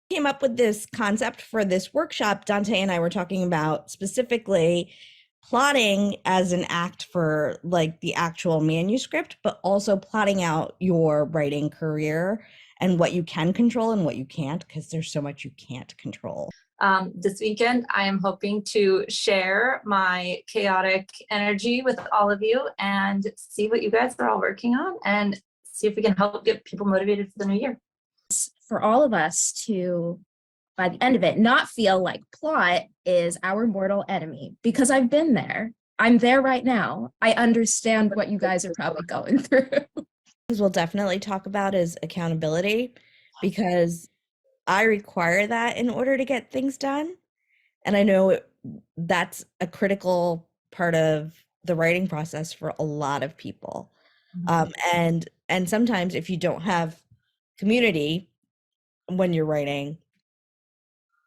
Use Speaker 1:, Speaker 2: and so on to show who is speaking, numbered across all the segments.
Speaker 1: Came up with this concept for this workshop. Dante and I were talking about specifically plotting as an act for like the actual manuscript, but also plotting out your writing career and what you can control and what you can't, because there's so much you can't control.
Speaker 2: This weekend, I am hoping to share my chaotic energy with all of you and see what you guys are all working on and see if we can help get people motivated for the new year.
Speaker 3: For all of us to, by the end of it, not feel like plot is our mortal enemy, because I've been there. I'm there right now. I understand what you guys are probably going through.
Speaker 1: We'll definitely talk about is accountability, because I require that in order to get things done. And I know that's a critical part of the writing process for a lot of people. And sometimes if you don't have community when you're writing,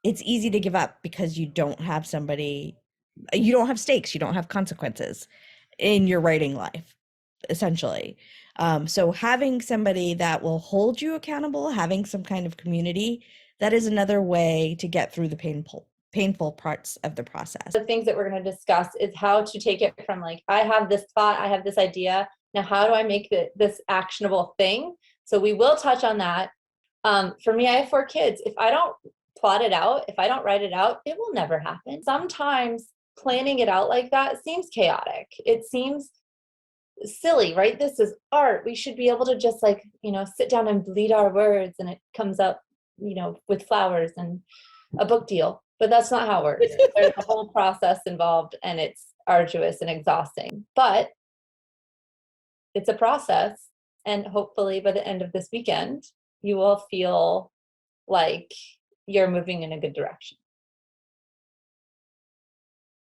Speaker 1: it's easy to give up because you don't have somebody, you don't have stakes, you don't have consequences in your writing life, essentially. So having somebody that will hold you accountable, having some kind of community, that is another way to get through the painful parts of the process.
Speaker 2: The things that we're going to discuss is how to take it from like, I have this thought, I have this idea. Now, how do I make this actionable thing? So we will touch on that. For me, I have 4 kids. If I don't plot it out, if I don't write it out, it will never happen. Sometimes planning it out like that seems chaotic. It seems silly, right? This is art. We should be able to just like, sit down and bleed our words and it comes up, with flowers and a book deal. But that's not how it works. There's a whole process involved and it's arduous and exhausting. But it's a process. And hopefully by the end of this weekend, you will feel like you're moving in a good direction.